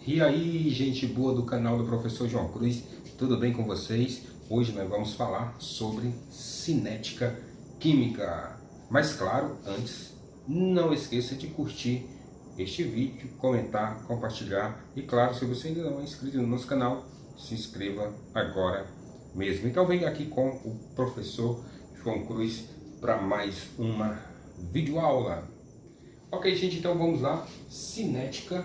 E aí, gente boa do canal do Professor João Cruz, tudo bem com vocês? Hoje nós vamos falar sobre cinética química. Mas claro, antes, não esqueça de curtir este vídeo, comentar, compartilhar e claro, se você ainda não é inscrito no nosso canal, se inscreva agora mesmo. Então venha aqui com o Professor João Cruz para mais uma videoaula. Ok, gente, então vamos lá, cinética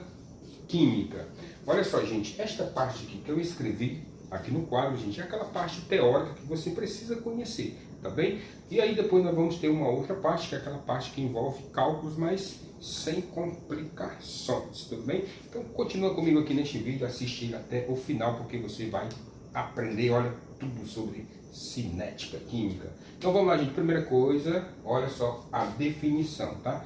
química. Olha só, gente, esta parte aqui que eu escrevi aqui no quadro, gente, é aquela parte teórica que você precisa conhecer, tá bem? E aí depois nós vamos ter uma outra parte, que é aquela parte que envolve cálculos, mas sem complicações, tudo bem? Então continua comigo aqui neste vídeo, assistir até o final, porque você vai aprender, olha, tudo sobre cinética química. Então vamos lá, gente, primeira coisa, olha só a definição, tá?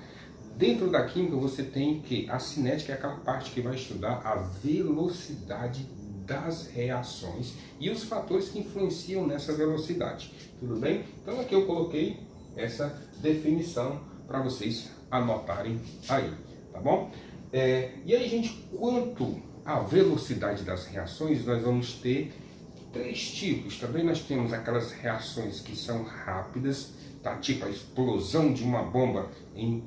Dentro da química você tem que a cinética é aquela parte que vai estudar a velocidade das reações e os fatores que influenciam nessa velocidade, tudo bem? Então aqui eu coloquei essa definição para vocês anotarem aí, tá bom? E aí, gente, quanto à velocidade das reações, nós vamos ter três tipos, também nós temos aquelas reações que são rápidas, tá? Tipo a explosão de uma bomba em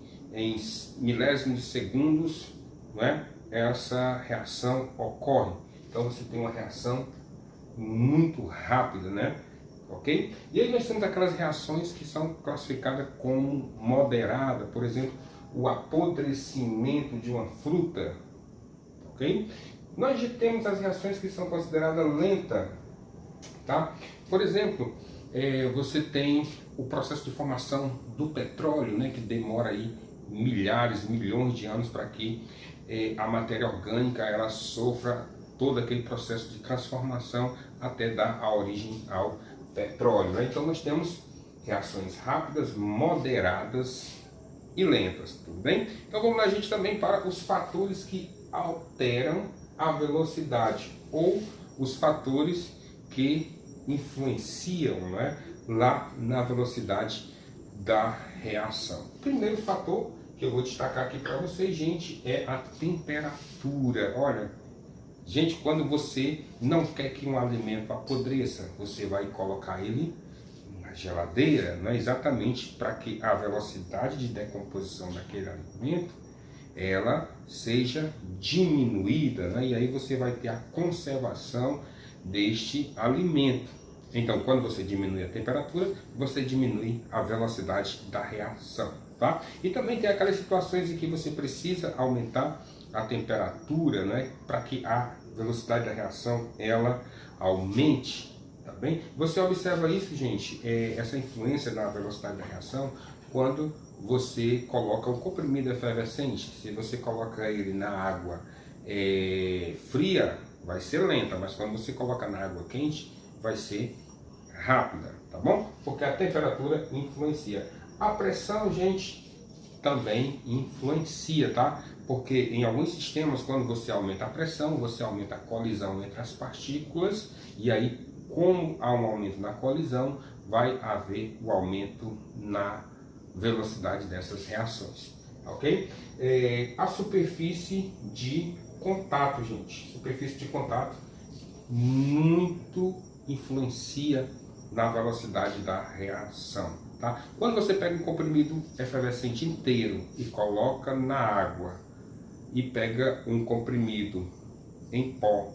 milésimos de segundos, não é? Essa reação ocorre. Então você tem uma reação muito rápida, né? Ok? E aí nós temos aquelas reações que são classificadas como moderada, por exemplo, o apodrecimento de uma fruta, ok? Nós já temos as reações que são consideradas lentas, tá? Por exemplo, você tem o processo de formação do petróleo, né, que demora aí milhares, milhões de anos para que a matéria orgânica ela sofra todo aquele processo de transformação até dar a origem ao petróleo, né? Então nós temos reações rápidas, moderadas e lentas, tudo bem? Então vamos lá, gente, também para os fatores que alteram a velocidade ou os fatores que influenciam, né, lá na velocidade da reação. O primeiro fator que eu vou destacar aqui para vocês, gente, é a temperatura. Olha, gente, quando você não quer que um alimento apodreça, você vai colocar ele na geladeira, né, exatamente para que a velocidade de decomposição daquele alimento ela seja diminuída, né, e aí você vai ter a conservação deste alimento. Então, quando você diminui a temperatura, você diminui a velocidade da reação, tá? E também tem aquelas situações em que você precisa aumentar a temperatura, né, para que a velocidade da reação ela aumente, tá bem? Você observa isso, gente, essa influência na velocidade da reação quando você coloca um comprimido efervescente. Se você coloca ele na água fria, vai ser lenta, mas quando você coloca na água quente, vai ser rápida, tá bom? Porque a temperatura influencia. A pressão, gente, também influencia, tá? Porque em alguns sistemas, quando você aumenta a pressão, você aumenta a colisão entre as partículas, e aí, como há um aumento na colisão, vai haver o aumento na velocidade dessas reações, ok? A superfície de contato, gente, superfície de contato muito influencia na velocidade da reação, tá? Quando você pega um comprimido efervescente inteiro e coloca na água e pega um comprimido em pó,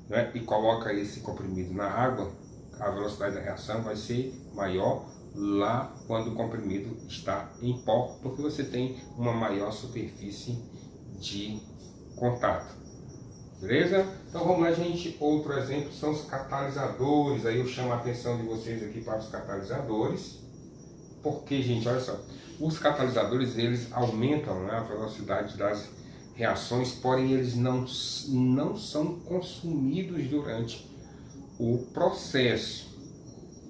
né, e coloca esse comprimido na água, a velocidade da reação vai ser maior lá quando o comprimido está em pó, porque você tem uma maior superfície de contato. Beleza? Então vamos lá, gente. Outro exemplo são os catalisadores. Aí eu chamo a atenção de vocês aqui para os catalisadores. Porque, gente, olha só. Os catalisadores, eles aumentam, né, a velocidade das reações, porém eles não são consumidos durante o processo.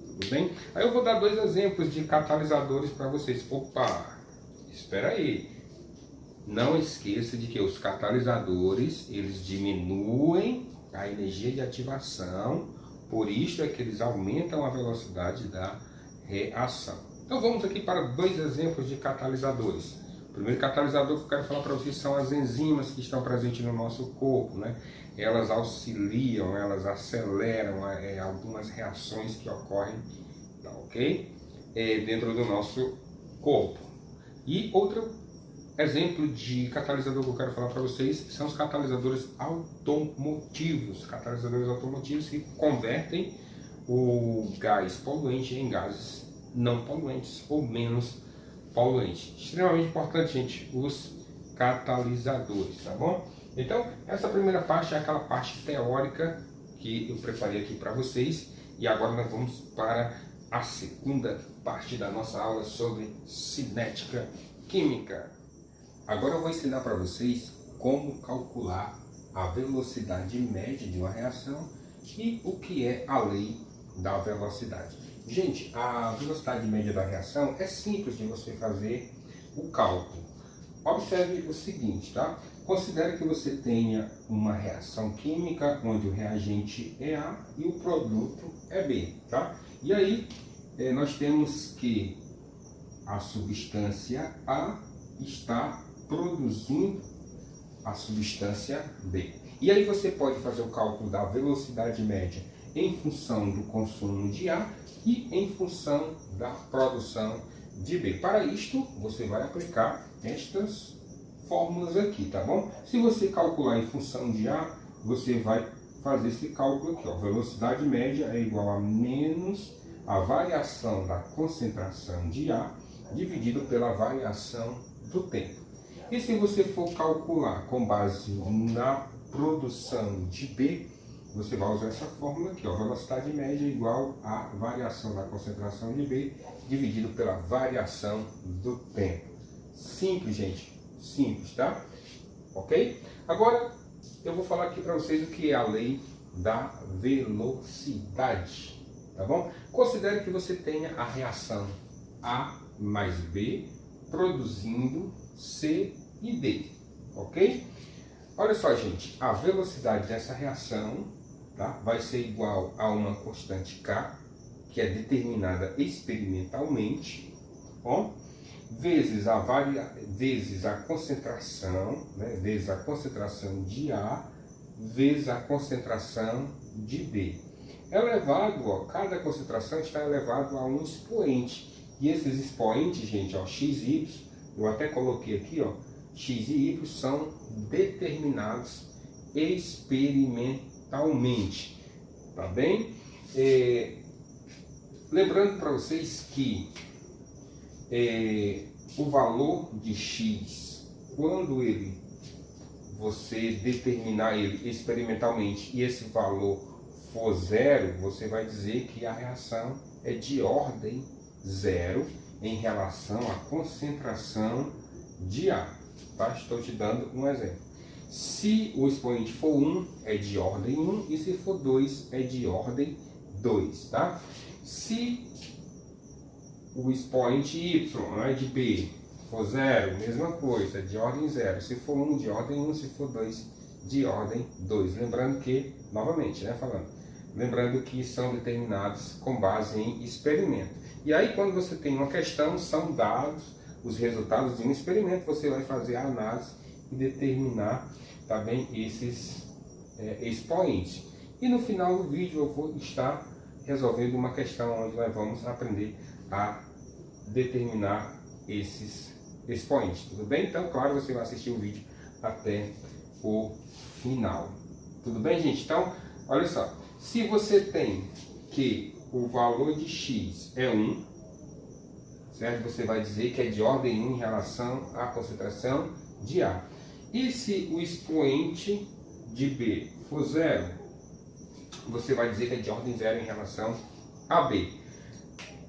Tudo bem? Aí eu vou dar dois exemplos de catalisadores para vocês. Opa, espera aí. Não esqueça de que os catalisadores, eles diminuem a energia de ativação, por isso é que eles aumentam a velocidade da reação. Então vamos aqui para dois exemplos de catalisadores. O primeiro catalisador que eu quero falar para vocês são as enzimas que estão presentes no nosso corpo, né? Elas auxiliam, elas aceleram algumas reações que ocorrem, tá, ok? Dentro do nosso corpo. E outro exemplo de catalisador que eu quero falar para vocês são os catalisadores automotivos. Catalisadores automotivos que convertem o gás poluente em gases não poluentes ou menos poluentes. Extremamente importante, gente, os catalisadores, tá bom? Então, essa primeira parte é aquela parte teórica que eu preparei aqui para vocês. E agora nós vamos para a segunda parte da nossa aula sobre cinética química. Agora eu vou ensinar para vocês como calcular a velocidade média de uma reação e o que é a lei da velocidade. Gente, a velocidade média da reação é simples de você fazer o cálculo. Observe o seguinte, tá? Considere que você tenha uma reação química onde o reagente é A e o produto é B, tá? E aí nós temos que a substância A está produzindo a substância B. E aí você pode fazer o cálculo da velocidade média em função do consumo de A e em função da produção de B. Para isto, você vai aplicar estas fórmulas aqui, tá bom? Se você calcular em função de A, você vai fazer esse cálculo aqui, ó. Velocidade média é igual a menos a variação da concentração de A dividido pela variação do tempo. E se você for calcular com base na produção de B, você vai usar essa fórmula aqui, ó. Velocidade média é igual a variação da concentração de B dividido pela variação do tempo. Simples, gente. Simples, tá? Ok? Agora, eu vou falar aqui para vocês o que é a lei da velocidade, tá bom? Considere que você tenha a reação A mais B produzindo C e D, ok? Olha só, gente, a velocidade dessa reação, tá, vai ser igual a uma constante K, que é determinada experimentalmente, ó, vezes a concentração, né, vezes a concentração de A, vezes a concentração de B. Elevado, ó, cada concentração está elevado a um expoente. E esses expoentes, gente, ó, x e y, eu até coloquei aqui, ó, x e y são determinados experimentalmente, tá bem? Lembrando para vocês que o valor de x, quando você determinar ele experimentalmente e esse valor for zero, você vai dizer que a reação é de ordem zero em relação à concentração de A. Tá? Estou te dando um exemplo. Se o expoente for 1, é de ordem 1, e se for 2, é de ordem 2. Tá? Se o expoente y, né, de B, for 0, mesma coisa, de ordem 0. Se for 1, de ordem 1, se for 2, de ordem 2. Lembrando que, novamente, né, lembrando que são determinados com base em experimento. E aí, quando você tem uma questão, são dados os resultados de um experimento, você vai fazer a análise e determinar também esses expoentes. E no final do vídeo eu vou estar resolvendo uma questão onde nós vamos aprender a determinar esses expoentes, tudo bem? Então, claro, você vai assistir o vídeo até o final. Tudo bem, gente? Então, olha só, se você tem que o valor de x é 1, certo? Você vai dizer que é de ordem 1 em relação à concentração de A. E se o expoente de B for 0, você vai dizer que é de ordem 0 em relação a B.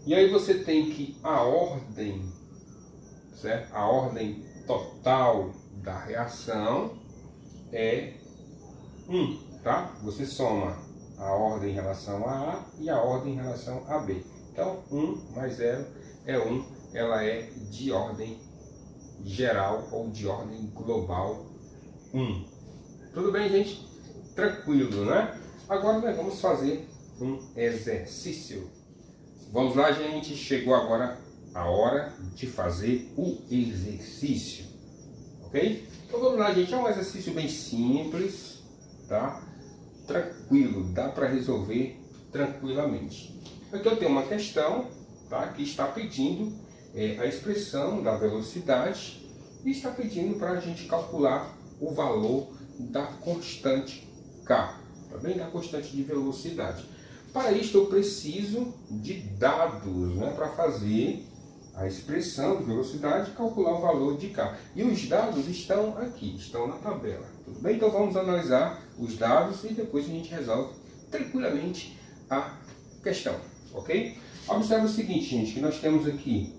E aí você tem que a ordem, certo? A ordem total da reação é 1, tá? Você soma a ordem em relação a A e a ordem em relação a B. Então, 1 mais 0 é 1, ela é de ordem geral ou de ordem global 1. Tudo bem, gente? Tranquilo, né? Agora nós vamos fazer um exercício. Vamos lá, gente. Chegou agora a hora de fazer o exercício, ok? Então vamos lá, gente, é um exercício bem simples, tá? Tranquilo, dá para resolver tranquilamente. Aqui eu tenho uma questão, tá? Que está pedindo a expressão da velocidade e está pedindo para a gente calcular o valor da constante K, tá bem? Da constante de velocidade. Para isso eu preciso de dados, né? Para fazer a expressão de velocidade e calcular o valor de K. E os dados estão aqui, estão na tabela. Tudo bem? Então vamos analisar os dados e depois a gente resolve tranquilamente a questão, ok? Observe o seguinte, gente, que nós temos aqui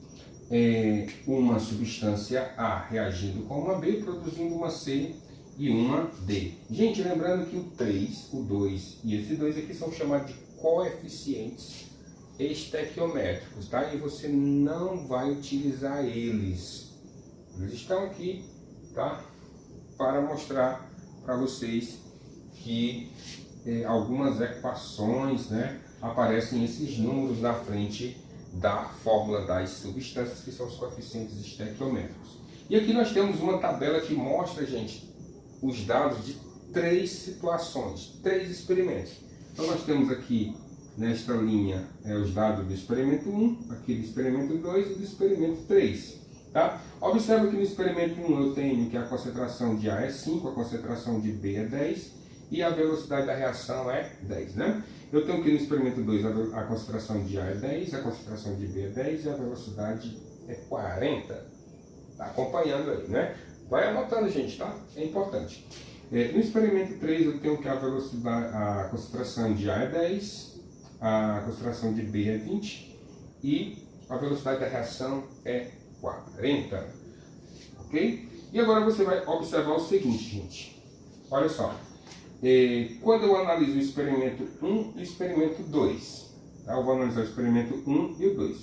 uma substância A reagindo com uma B, produzindo uma C e uma D. Gente, lembrando que o 3, o 2 e esse 2 aqui são chamados de coeficientes estequiométricos, tá? E você não vai utilizar eles. Eles estão aqui, tá? Para mostrar para vocês que algumas equações, né, aparecem esses números na frente da fórmula das substâncias, que são os coeficientes estequiométricos. E aqui nós temos uma tabela que mostra, gente, os dados de 3 situações, 3 experimentos. Então nós temos aqui nesta linha os dados do experimento 1, aqui do experimento 2 e do experimento 3. Tá? Observa que no experimento 1 eu tenho que a concentração de A é 5, a concentração de B é 10 e a velocidade da reação é 10. Né? Eu tenho que no experimento 2 a concentração de A é 10, a concentração de B é 10 e a velocidade é 40. Está acompanhando aí, né? Vai anotando, gente, tá? É importante. No experimento 3 eu tenho que a concentração de A é 10, a concentração de B é 20 e a velocidade da reação é 40. Ok? E agora você vai observar o seguinte, gente. Olha só. Quando eu analiso o experimento 1 e o experimento 2, tá? Eu vou analisar o experimento 1 e o 2.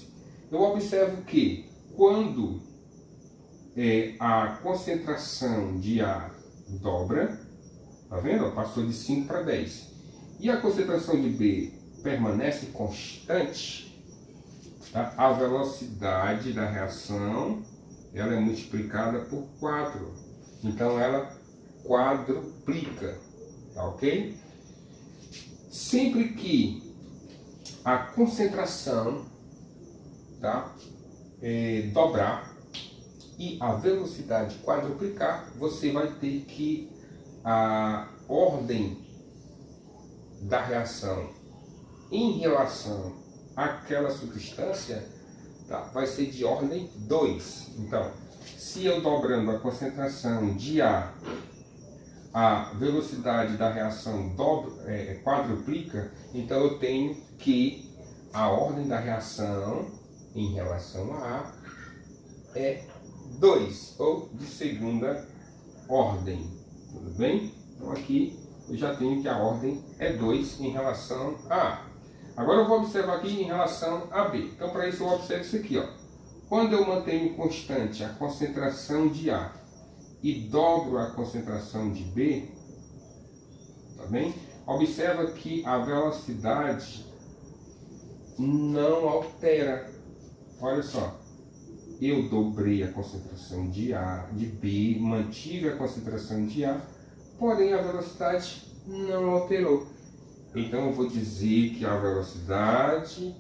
Eu observo que quando a concentração de A dobra, tá vendo? Passou de 5 para 10. E a concentração de B permanece constante, tá? A velocidade da reação ela é multiplicada por 4. Então ela quadruplica, tá ok? Sempre que a concentração, tá, dobrar e a velocidade quadruplicar, você vai ter que a ordem da reação em relação àquela substância, tá, vai ser de ordem 2. Então, se eu dobrando a concentração de a velocidade da reação quadruplica, então eu tenho que a ordem da reação em relação a A é 2, ou de segunda ordem. Tudo bem? Então aqui eu já tenho que a ordem é 2 em relação a A. Agora eu vou observar aqui em relação a B. Então para isso eu observo isso aqui, ó. Quando eu mantenho constante a concentração de A e dobro a concentração de B, tá bem? Observa que a velocidade não altera. Olha só. Eu dobrei a concentração de B, mantive a concentração de A, porém a velocidade não alterou. Então eu vou dizer que a velocidade,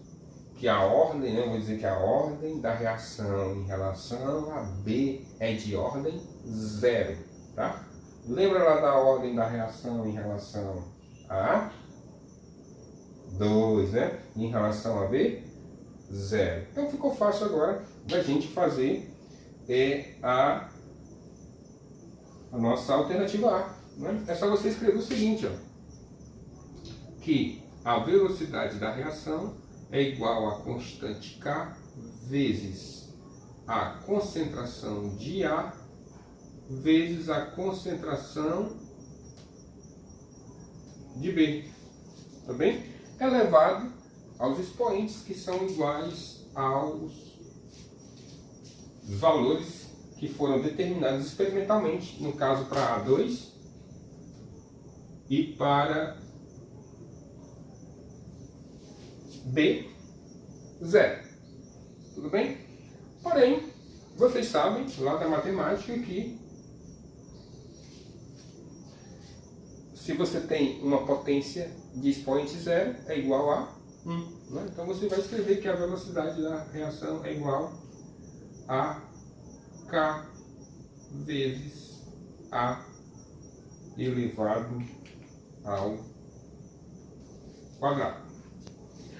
que a ordem, né? Eu vou dizer que a ordem da reação em relação a B é de ordem 0, tá? Lembra lá da ordem da reação em relação a 2, né? Em relação a B, 0. Então ficou fácil agora da gente fazer a nossa alternativa A. Né? É só você escrever o seguinte, ó, que a velocidade da reação é igual a constante K vezes a concentração de A vezes a concentração de B. Tá bem? Elevado aos expoentes que são iguais aos valores que foram determinados experimentalmente, no caso para A2 e para B0. Tudo bem? Porém, vocês sabem lá da matemática que se você tem uma potência de expoente zero é igual a 1. Né? Então você vai escrever que a velocidade da reação é igual a K vezes A elevado ao quadrado.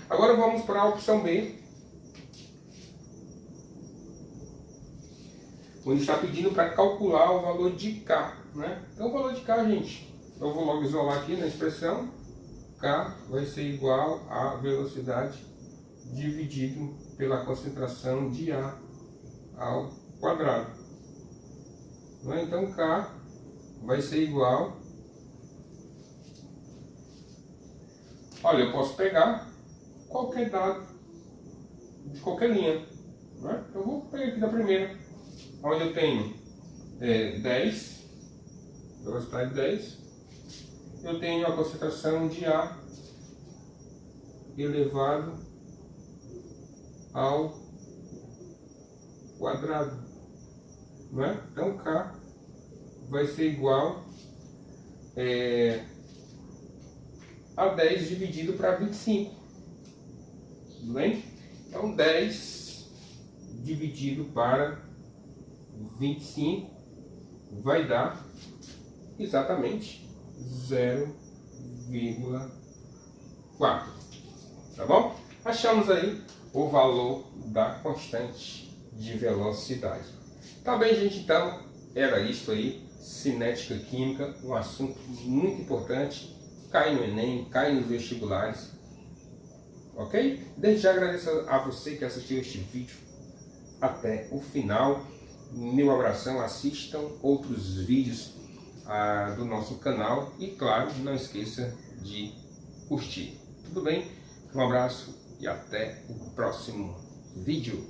Agora vamos para a opção B, onde está pedindo para calcular o valor de K. Né? Então o valor de K, gente, eu vou logo isolar aqui na expressão. K vai ser igual a velocidade dividido pela concentração de A ao quadrado. Né? Então K vai ser igual... Olha, eu posso pegar qualquer dado de qualquer linha. Né? Eu vou pegar aqui da primeira, onde eu tenho 10, velocidade 10. Eu tenho a concentração de A elevado ao quadrado. Né? Então K vai ser igual a 10 dividido para 25. Tudo bem? Então 10 dividido para 25 vai dar exatamente 0,4. Tá bom? Achamos aí o valor da constante de velocidade. Tá bem, gente? Então era isso aí. Cinética química, um assunto muito importante. Cai no Enem, cai nos vestibulares. Ok? Desde já agradeço a você que assistiu este vídeo até o final. Meu abração, assistam outros vídeos do nosso canal e, claro, não esqueça de curtir. Tudo bem? Um abraço e até o próximo vídeo.